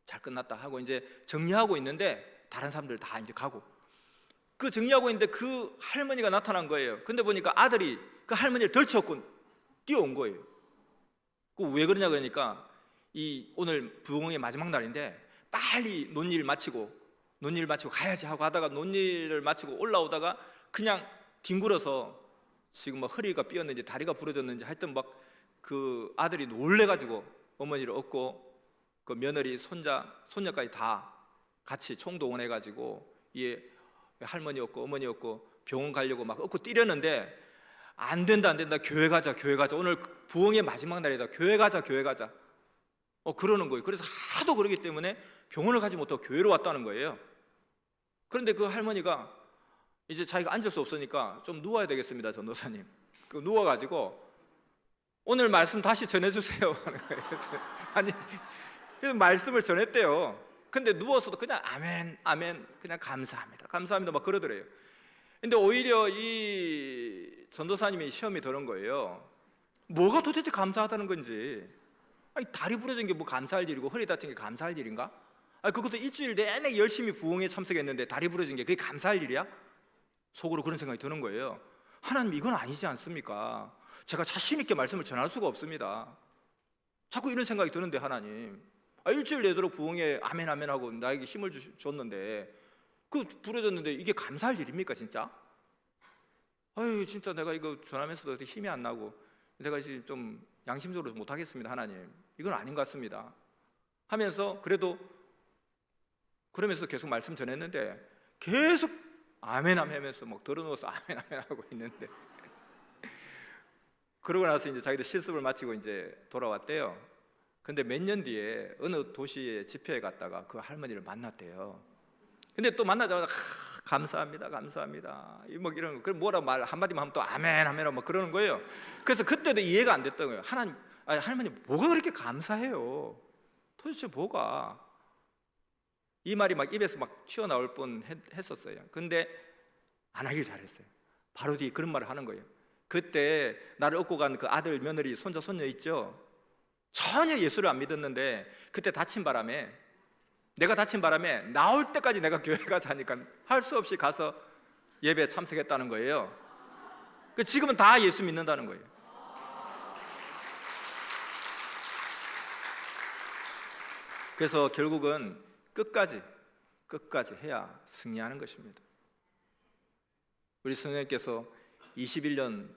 잘 끝났다 하고 이제 정리하고 있는데 다른 사람들 다 이제 가고 그 정리하고 있는데 그 할머니가 나타난 거예요. 근데 보니까 아들이 그 할머니를 덜쳐갖고 뛰어온 거예요. 왜 그러냐 그러니까 오늘 부흥의 마지막 날인데 빨리 논일 마치고 가야지 하고 하다가 논일을 마치고 올라오다가 그냥 뒹굴어서 지금 막 허리가 삐었는지 다리가 부러졌는지 하여튼 막 그 아들이 놀래가지고 어머니를 업고 그 며느리 손녀까지 다 같이 총동원해가지고 할머니 업고 어머니 업고 병원 가려고 막 업고 뛰려는데 안 된다 교회 가자 오늘 부흥의 마지막 날이다 교회 가자 그러는 거예요. 그래서 하도 그러기 때문에 병원을 가지 못하고 교회로 왔다는 거예요. 그런데 그 할머니가 이제 자기가 앉을 수 없으니까 좀 누워야 되겠습니다 전도사님. 누워가지고 오늘 말씀 다시 전해주세요 하는 거예요. 아니 그래서 말씀을 전했대요. 근데 누워서도 그냥 아멘 아멘 그냥 감사합니다 막 그러더래요. 근데 오히려 이 전도사님이 시험이 드는 거예요. 뭐가 도대체 감사하다는 건지. 아니 다리 부러진 게 뭐 감사할 일이고 허리 다친 게 감사할 일인가? 그것도 일주일 내내 열심히 부흥에 참석했는데 다리 부러진 게 그게 감사할 일이야? 속으로 그런 생각이 드는 거예요. 하나님 이건 아니지 않습니까? 제가 자신 있게 말씀을 전할 수가 없습니다. 자꾸 이런 생각이 드는데 하나님 일주일 내도록 부흥에 아멘 아멘 하고 나에게 힘을 줬는데 그 부러졌는데 이게 감사할 일입니까 진짜? 진짜 내가 이거 전하면서도 힘이 안 나고 내가 지금 좀 양심적으로 못하겠습니다 하나님 이건 아닌 것 같습니다 하면서 그러면서 계속 말씀 전했는데 계속 아멘 아멘 하면서 막 들어누워서 아멘 아멘 하고 있는데 그러고 나서 이제 자기도 실습을 마치고 이제 돌아왔대요. 근데 몇 년 뒤에 어느 도시에 집회에 갔다가 그 할머니를 만났대요. 근데 또 만나자마자 감사합니다 뭐 이런 거 그럼 뭐라 말 한마디만 하면 또 아멘 아멘 막 그러는 거예요. 그래서 그때도 이해가 안 됐던 거예요. 할머니 뭐가 그렇게 감사해요? 도대체 뭐가? 이 말이 막 입에서 막 튀어나올 뻔 했었어요. 근데 안 하길 잘했어요. 바로 뒤에 그런 말을 하는 거예요. 그때 나를 업고 간 그 아들, 며느리, 손자, 손녀 있죠? 전혀 예수를 안 믿었는데 그때 내가 다친 바람에 나올 때까지 내가 교회 가자니까 할 수 없이 가서 예배에 참석했다는 거예요. 지금은 다 예수 믿는다는 거예요. 그래서 결국은 끝까지 해야 승리하는 것입니다. 우리 성령님께서 21년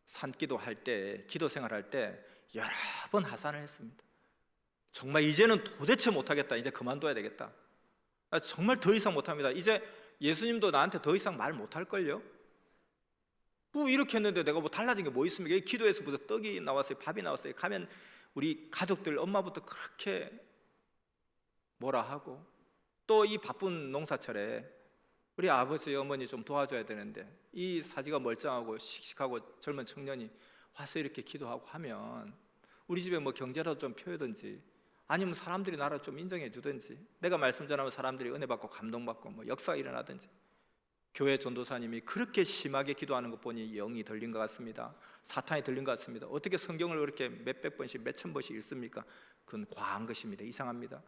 산기도 할 때, 기도 생활할 때 여러 번 하산을 했습니다. 정말 이제는 도대체 못하겠다. 이제 그만둬야 되겠다. 정말 더 이상 못합니다. 이제 예수님도 나한테 더 이상 말 못할걸요? 뭐 이렇게 했는데 내가 뭐 달라진 게 뭐 있습니까? 기도에서 무슨 떡이 나왔어요, 밥이 나왔어요. 가면 우리 가족들 엄마부터 그렇게 뭐라 하고 또 이 바쁜 농사철에 우리 아버지 어머니 좀 도와줘야 되는데 이 사지가 멀쩡하고 씩씩하고 젊은 청년이 와서 이렇게 기도하고 하면 우리 집에 뭐 경제라도 좀 펴든지 아니면 사람들이 나를 좀 인정해 주든지 내가 말씀 전하면 사람들이 은혜 받고 감동받고 뭐 역사가 일어나든지. 교회 전도사님이 그렇게 심하게 기도하는 것 보니 영이 들린 것 같습니다. 사탄이 들린 것 같습니다. 어떻게 성경을 그렇게 몇백 번씩 몇천 번씩 읽습니까? 그건 과한 것입니다. 이상합니다.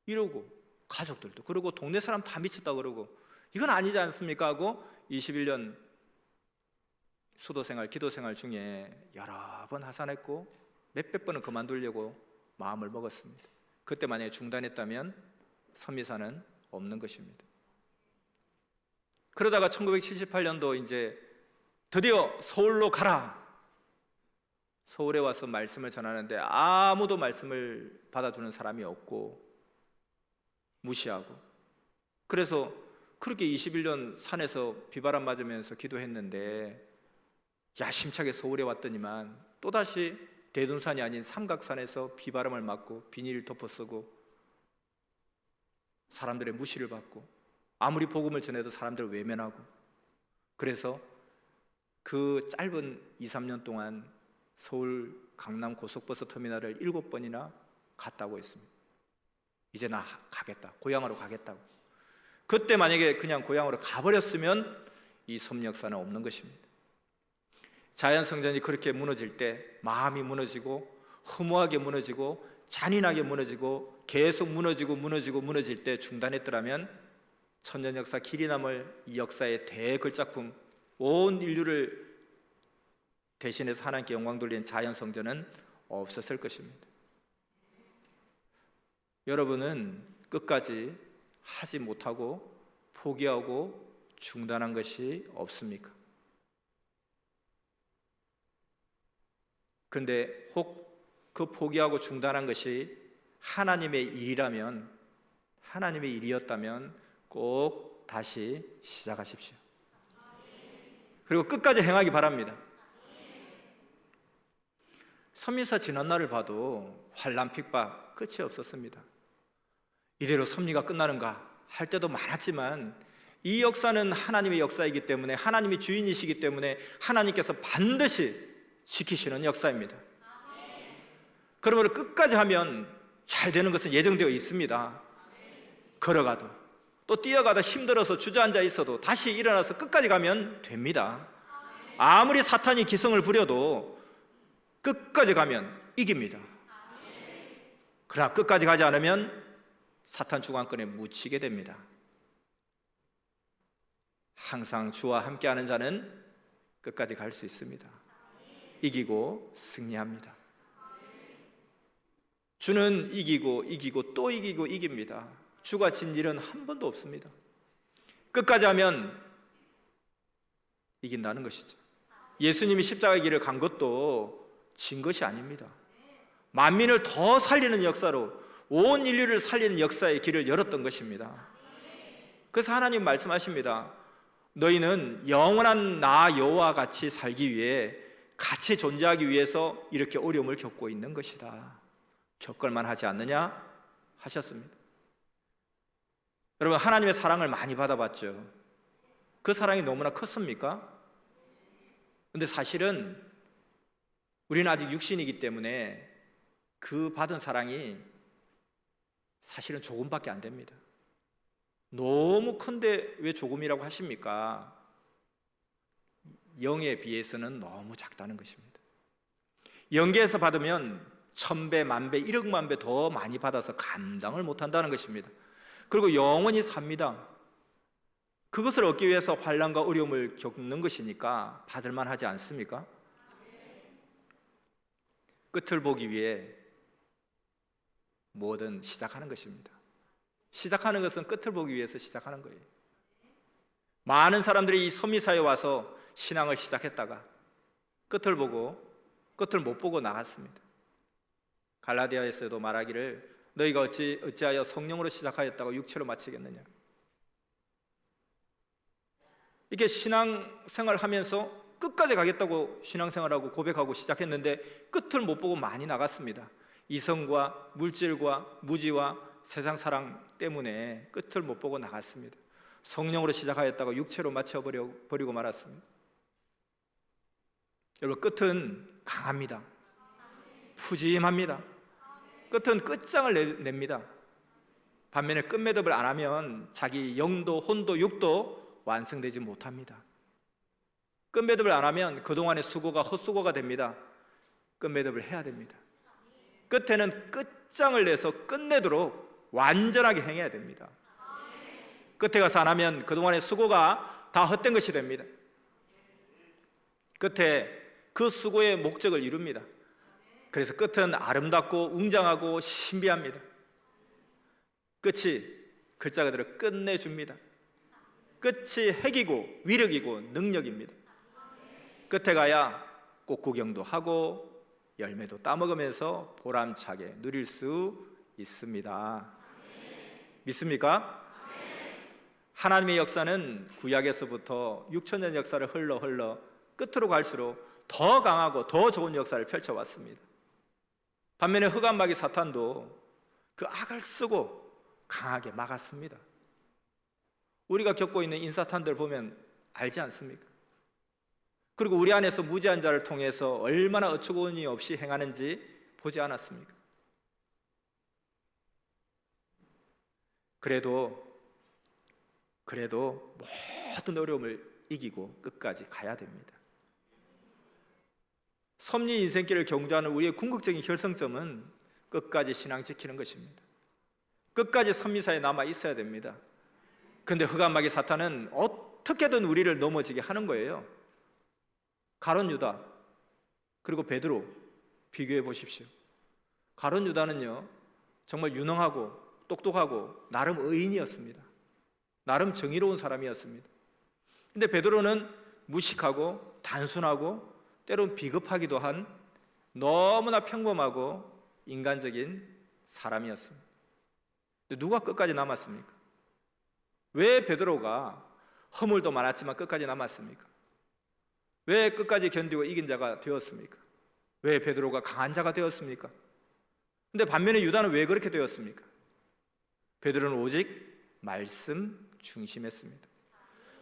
이러고 가족들도 그러고 동네 사람 다 미쳤다 그러고 이건 아니지 않습니까? 하고 21년 수도생활, 기도생활 중에 여러 번 하산했고 몇백 번은 그만두려고 마음을 먹었습니다. 그때 만약에 중단했다면 선미사는 없는 것입니다. 그러다가 1978년도 이제 드디어 서울로 가라. 서울에 와서 말씀을 전하는데 아무도 말씀을 받아주는 사람이 없고 무시하고 그래서 그렇게 21년 산에서 비바람 맞으면서 기도했는데 야심차게 서울에 왔더니만 또다시 대둔산이 아닌 삼각산에서 비바람을 맞고 비닐을 덮어 쓰고 사람들의 무시를 받고 아무리 복음을 전해도 사람들을 외면하고, 그래서 그 짧은 2, 3년 동안 서울 강남 고속버스 터미널을 7번이나 갔다고 했습니다. 이제 나 가겠다, 고향으로 가겠다고. 그때 만약에 그냥 고향으로 가버렸으면 이 섭리역사는 없는 것입니다. 자연성전이 그렇게 무너질 때 마음이 무너지고 허무하게 무너지고 잔인하게 무너지고 계속 무너질 때 중단했더라면 천년역사 길이 남을 이 역사의 대걸작품, 온 인류를 대신해서 하나님께 영광 돌리는 자연성전은 없었을 것입니다. 여러분은 끝까지 하지 못하고 포기하고 중단한 것이 없습니까? 그런데 혹 그 포기하고 중단한 것이 하나님의 일이라면, 하나님의 일이었다면 꼭 다시 시작하십시오. 그리고 끝까지 행하기 바랍니다. 섭리사 지난날을 봐도 환난 핍박 끝이 없었습니다. 이대로 섭리가 끝나는가 할 때도 많았지만 이 역사는 하나님의 역사이기 때문에, 하나님이 주인이시기 때문에 하나님께서 반드시 지키시는 역사입니다. 그러므로 끝까지 하면 잘 되는 것은 예정되어 있습니다. 걸어가도 또 뛰어가다 힘들어서 주저앉아 있어도 다시 일어나서 끝까지 가면 됩니다. 아무리 사탄이 기성을 부려도 끝까지 가면 이깁니다. 그러나 끝까지 가지 않으면 사탄 주관권에 묻히게 됩니다. 항상 주와 함께하는 자는 끝까지 갈 수 있습니다. 이기고 승리합니다. 주는 이기고 또 이기고 이깁니다. 주가 진 일은 한 번도 없습니다. 끝까지 하면 이긴다는 것이죠. 예수님이 십자가의 길을 간 것도 진 것이 아닙니다. 만민을 더 살리는 역사로, 온 인류를 살리는 역사의 길을 열었던 것입니다. 그래서 하나님 말씀하십니다. 너희는 영원한 나 여호와와 같이 살기 위해, 같이 존재하기 위해서 이렇게 어려움을 겪고 있는 것이다. 겪을만 하지 않느냐 하셨습니다. 여러분, 하나님의 사랑을 많이 받아봤죠. 그 사랑이 너무나 컸습니까? 근데 사실은 우리는 아직 육신이기 때문에 그 받은 사랑이 사실은 조금밖에 안 됩니다. 너무 큰데 왜 조금이라고 하십니까? 영에 비해서는 너무 작다는 것입니다. 영계에서 받으면 1000배, 10,000배, 1억만 배 더 많이 받아서 감당을 못한다는 것입니다. 그리고 영원히 삽니다. 그것을 얻기 위해서 환난과 어려움을 겪는 것이니까 받을만 하지 않습니까? 끝을 보기 위해 뭐든 시작하는 것입니다. 시작하는 것은 끝을 보기 위해서 시작하는 거예요. 많은 사람들이 이 섭리사에 와서 신앙을 시작했다가 끝을 못 보고 나갔습니다. 갈라디아에서도 말하기를 너희가 어찌하여 성령으로 시작하였다고 육체로 마치겠느냐. 이렇게 신앙생활 하면서 끝까지 가겠다고 신앙생활하고 고백하고 시작했는데 끝을 못 보고 많이 나갔습니다. 이성과 물질과 무지와 세상 사랑 때문에 끝을 못 보고 나갔습니다. 성령으로 시작하였다가 육체로 마쳐버리고 말았습니다. 여러분, 끝은 강합니다. 푸짐합니다. 끝은 끝장을 냅니다. 반면에 끝매듭을 안 하면 자기 영도, 혼도, 육도 완성되지 못합니다. 끝매듭을 안 하면 그동안의 수고가 헛수고가 됩니다. 끝매듭을 해야 됩니다. 끝에는 끝장을 내서 끝내도록 완전하게 행해야 됩니다. 끝에 가서 안 하면 그동안의 수고가 다 헛된 것이 됩니다. 끝에 그 수고의 목적을 이룹니다. 그래서 끝은 아름답고 웅장하고 신비합니다. 끝이 글자 그대로 끝내줍니다. 끝이 핵이고 위력이고 능력입니다. 끝에 가야 꽃구경도 하고 열매도 따먹으면서 보람차게 누릴 수 있습니다. 믿습니까? 하나님의 역사는 구약에서부터 6,000년 역사를 흘러 끝으로 갈수록 더 강하고 더 좋은 역사를 펼쳐왔습니다. 반면에 흑암마귀 사탄도 그 악을 쓰고 강하게 막았습니다. 우리가 겪고 있는 인사탄들 보면 알지 않습니까? 그리고 우리 안에서 무지한 자를 통해서 얼마나 어처구니 없이 행하는지 보지 않았습니까? 그래도 모든 어려움을 이기고 끝까지 가야 됩니다. 섭리 인생길을 경주하는 우리의 궁극적인 결성점은 끝까지 신앙 지키는 것입니다. 끝까지 섭리사에 남아 있어야 됩니다. 그런데 흑암마귀 사탄은 어떻게든 우리를 넘어지게 하는 거예요. 가룟 유다 그리고 베드로 비교해 보십시오. 가룟 유다는요 정말 유능하고 똑똑하고 나름 의인이었습니다. 나름 정의로운 사람이었습니다. 근데 베드로는 무식하고 단순하고 때론 비겁하기도 한 너무나 평범하고 인간적인 사람이었습니다. 근데 누가 끝까지 남았습니까? 왜 베드로가 허물도 많았지만 끝까지 남았습니까? 왜 끝까지 견디고 이긴 자가 되었습니까? 왜 베드로가 강한 자가 되었습니까? 근데 반면에 유다는 왜 그렇게 되었습니까? 베드로는 오직 말씀 중심했습니다.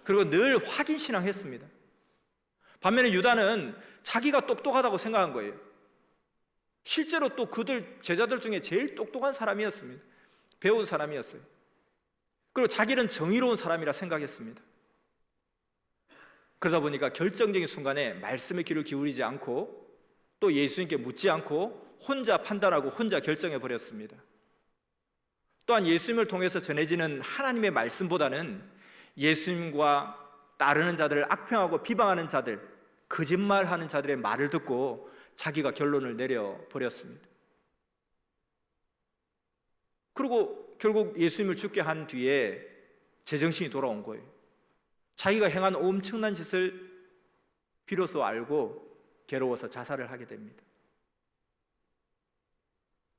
그리고 늘 확인신앙했습니다. 반면에 유다는 자기가 똑똑하다고 생각한 거예요. 실제로 또 그들 제자들 중에 제일 똑똑한 사람이었습니다. 배운 사람이었어요. 그리고 자기는 정의로운 사람이라 생각했습니다. 그러다 보니까 결정적인 순간에 말씀의 귀를 기울이지 않고 또 예수님께 묻지 않고 혼자 판단하고 혼자 결정해 버렸습니다. 또한 예수님을 통해서 전해지는 하나님의 말씀보다는 예수님과 따르는 자들을 악평하고 비방하는 자들, 거짓말하는 자들의 말을 듣고 자기가 결론을 내려버렸습니다. 그리고 결국 예수님을 죽게 한 뒤에 제정신이 돌아온 거예요. 자기가 행한 엄청난 짓을 비로소 알고 괴로워서 자살을 하게 됩니다.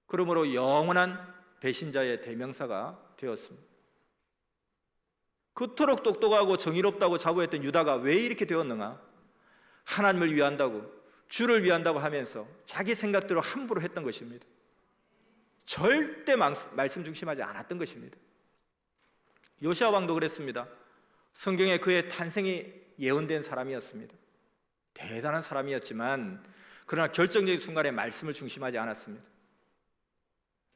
그러므로 영원한 배신자의 대명사가 되었습니다. 그토록 똑똑하고 정의롭다고 자부했던 유다가 왜 이렇게 되었는가? 하나님을 위한다고, 주를 위한다고 하면서 자기 생각대로 함부로 했던 것입니다. 절대 말씀 중심하지 않았던 것입니다. 요시야 왕도 그랬습니다. 성경에 그의 탄생이 예언된 사람이었습니다. 대단한 사람이었지만 그러나 결정적인 순간에 말씀을 중심하지 않았습니다.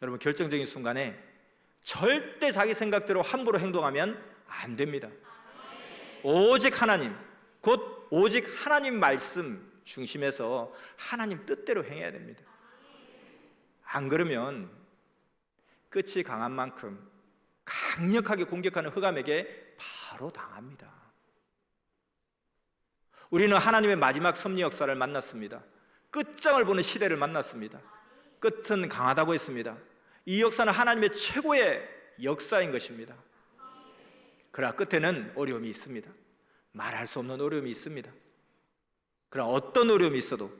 여러분, 결정적인 순간에 절대 자기 생각대로 함부로 행동하면 안 됩니다. 오직 하나님, 곧 오직 하나님 말씀 중심에서 하나님 뜻대로 행해야 됩니다. 안 그러면 끝이 강한 만큼 강력하게 공격하는 흑암에게 바로 당합니다. 우리는 하나님의 마지막 섭리 역사를 만났습니다. 끝장을 보는 시대를 만났습니다. 끝은 강하다고 했습니다. 이 역사는 하나님의 최고의 역사인 것입니다. 그러나 끝에는 어려움이 있습니다. 말할 수 없는 어려움이 있습니다. 그러나 어떤 어려움이 있어도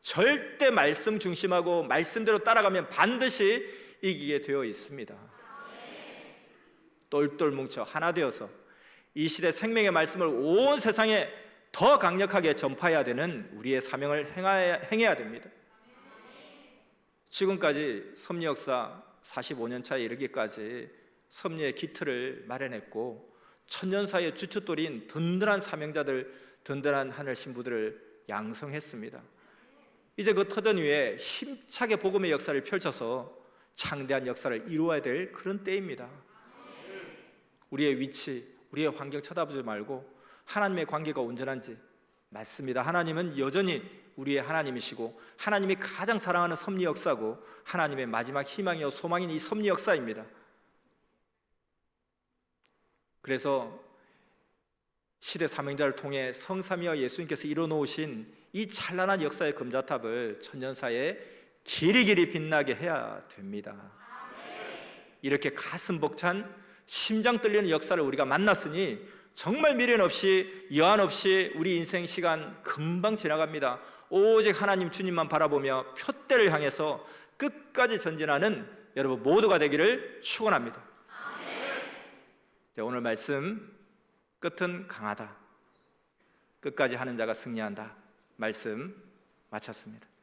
절대 말씀 중심하고 말씀대로 따라가면 반드시 이기게 되어 있습니다. 똘똘 뭉쳐 하나 되어서 이 시대 생명의 말씀을 온 세상에 더 강력하게 전파해야 되는 우리의 사명을 행해야 됩니다. 지금까지 섭리 역사 45년 차에 이르기까지 섭리의 기틀을 마련했고 천년사의 주춧돌인 든든한 사명자들, 든든한 하늘 신부들을 양성했습니다. 이제 그 터전 위에 힘차게 복음의 역사를 펼쳐서 창대한 역사를 이루어야 될 그런 때입니다. 우리의 위치, 우리의 환경 쳐다보지 말고 하나님의 관계가 온전한지. 맞습니다. 하나님은 여전히 우리의 하나님이시고 하나님이 가장 사랑하는 섭리 역사고 하나님의 마지막 희망이요 소망인 이 섭리 역사입니다. 그래서 시대 사명자를 통해 성삼위와 예수님께서 이뤄놓으신 이 찬란한 역사의 금자탑을 천년사에 길이길이 빛나게 해야 됩니다. 이렇게 가슴 벅찬 심장 떨리는 역사를 우리가 만났으니 정말 미련 없이 여한 없이 우리 인생 시간 금방 지나갑니다. 오직 하나님 주님만 바라보며 표대를 향해서 끝까지 전진하는 여러분 모두가 되기를 축원합니다. 오늘 말씀, 끝은 강하다, 끝까지 하는 자가 승리한다. 말씀 마쳤습니다.